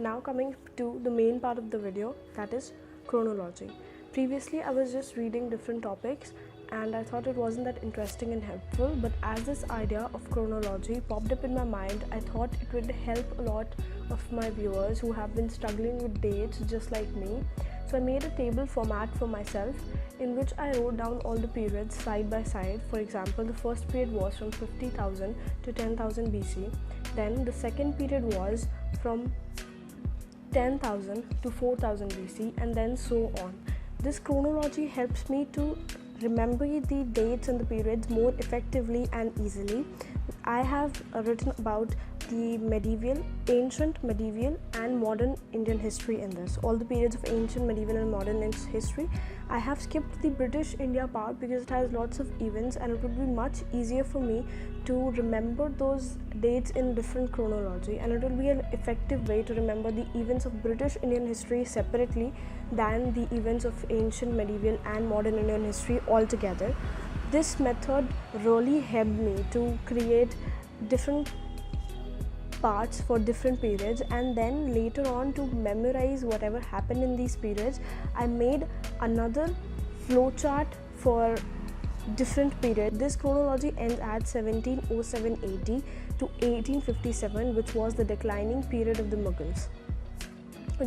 Now coming to the main part of the video, that is chronology. Previously I was just reading different topics and I thought it wasn't that interesting and helpful, but as this idea of chronology popped up in my mind, I thought it would help a lot of my viewers who have been struggling with dates just like me. So I made a table format for myself in which I wrote down all the periods side by side. For example, the first period was from 50,000 to 10,000 BC. Then the second period was from 10,000 to 4,000 BC, and then so on. This chronology helps me to remember the dates and the periods more effectively and easily. I have written about the ancient, medieval and modern Indian history in this. All the periods of ancient, medieval and modern history. I have skipped the British India part because it has lots of events and it would be much easier for me to remember those dates in different chronology, and it will be an effective way to remember the events of British Indian history separately than the events of ancient, medieval and modern Indian history altogether. This method really helped me to create different parts for different periods, and then later on to memorize whatever happened in these periods. I made another flowchart for different periods. This chronology ends at 1707 AD to 1857, which was the declining period of the Mughals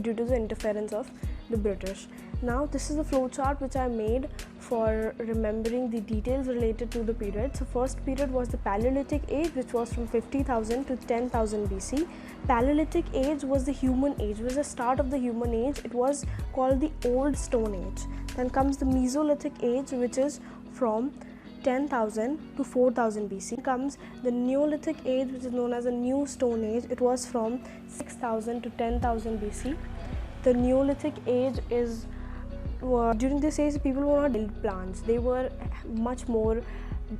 due to the interference of the British. Now this is the flowchart which I made for remembering the details related to the period. So first period was the Paleolithic age, which was from 50,000 to 10,000 BC. Paleolithic age was the human age, was the start of the human age. It was called the Old Stone Age. Then comes the Mesolithic age, which is from 10,000 to 4,000 BC. Comes the Neolithic age, which is known as the New Stone Age. It was from 6,000 to 10,000 BC. The Neolithic age is during this age people were not build plants, they were much more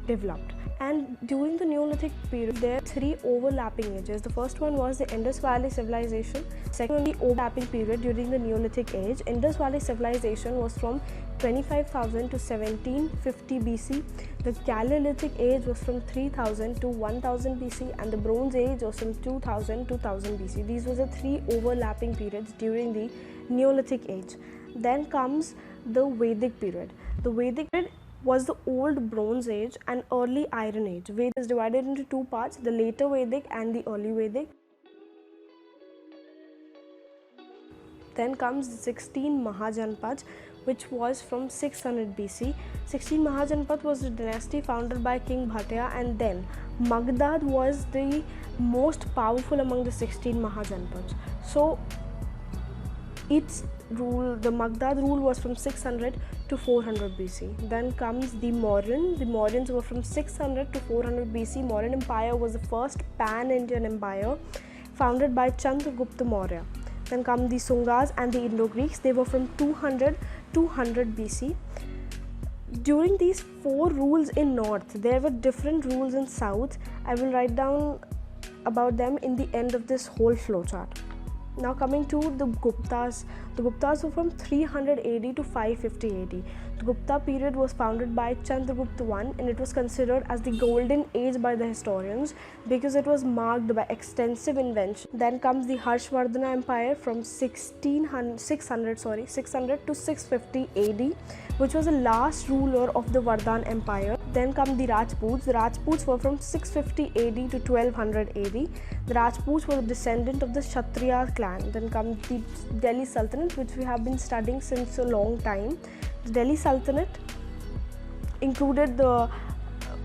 developed. And during the Neolithic period there are three overlapping ages. The first one was the Indus Valley Civilization. Second, the overlapping period during the Neolithic age. Indus Valley Civilization was from 25,000 to 1750 BC. The Paleolithic age was from 3000 to 1000 BC, and the Bronze Age was from 2000 to 1000 BC. These were the three overlapping periods during the Neolithic age. Then comes the Vedic period. The Vedic period was the Old Bronze Age and Early Iron Age. Veda is divided into two parts, the later Vedic and the early Vedic. Then comes the 16 Mahajanpads, which was from 600 BC. 16 Mahajanpad was a dynasty founded by King Bhattiya, and then Magdad was the most powerful among the 16 Mahajanpads. So the Magdad rule was from 600 to 400 BC. Then comes the Mauryan. The Mauryans were from 600 to 400 BC. Mauryan Empire was the first pan-Indian empire founded by Chandragupta Maurya. Then come the Sungas and the Indo-Greeks. They were from 200 to 100 BC. During these four rules in north, there were different rules in south. I will write down about them in the end of this whole flowchart. Now coming to the Guptas. The Guptas were from 300 AD to 550 AD. The Gupta period was founded by Chandragupta I, and it was considered as the golden age by the historians because it was marked by extensive invention. Then comes the Harshvardhana Empire from 600 to 650 AD, which was the last ruler of the Vardhan Empire. Then come the Rajputs. The Rajputs were from 650 AD to 1200 AD. The Rajputs were a descendant of the Kshatriya clan. Then comes the Delhi Sultanate, which we have been studying since a long time. The Delhi Sultanate included the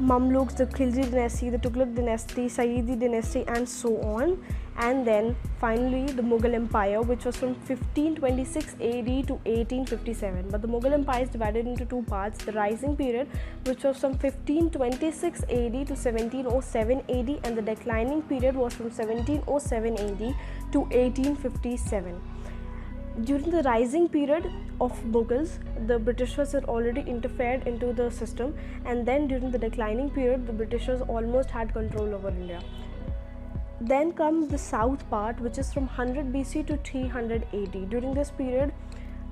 Mamluks, the Khilji dynasty, the Tughlaq dynasty, Sayyidi dynasty and so on. And then finally the Mughal Empire, which was from 1526 AD to 1857. But the Mughal Empire is divided into two parts. The rising period, which was from 1526 AD to 1707 AD, and the declining period was from 1707 AD to 1857. During the rising period of Mughals, the Britishers had already interfered into the system, and then during the declining period, the Britishers almost had control over India. Then comes the south part, which is from 100 BC to 300 AD. During this period,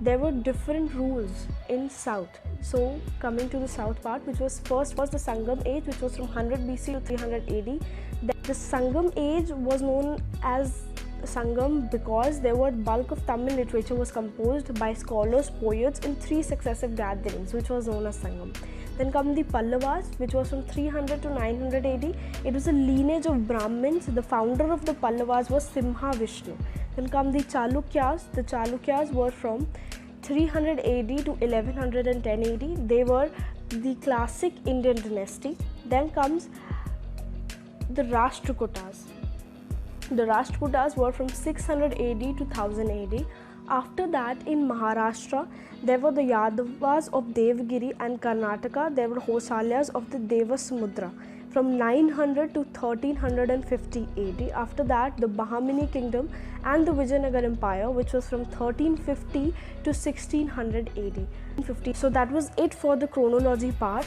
there were different rules in south. So coming to the south part, which was first was the Sangam age, which was from 100 BC to 300 AD. The Sangam age was known as Sangam because there were bulk of Tamil literature was composed by scholars, poets in 3 successive gatherings, which was known as Sangam. Then come the Pallavas, which was from 300 to 900 AD. It was a lineage of Brahmins. The founder of the Pallavas was Simha Vishnu. Then come the Chalukyas. The Chalukyas were from 300 AD to 1110 AD. They were the classic Indian dynasty. Then comes the Rashtrakutas. The Rashtrakutas were from 600 AD to 1000 AD. After that, in Maharashtra, there were the Yadavas of Devgiri, and Karnataka, there were Hosalyas of the Devasamudra from 900 to 1350 AD. After that, the Bahamani kingdom and the Vijayanagar Empire, which was from 1350 to 1600 AD. So that was it for the chronology part.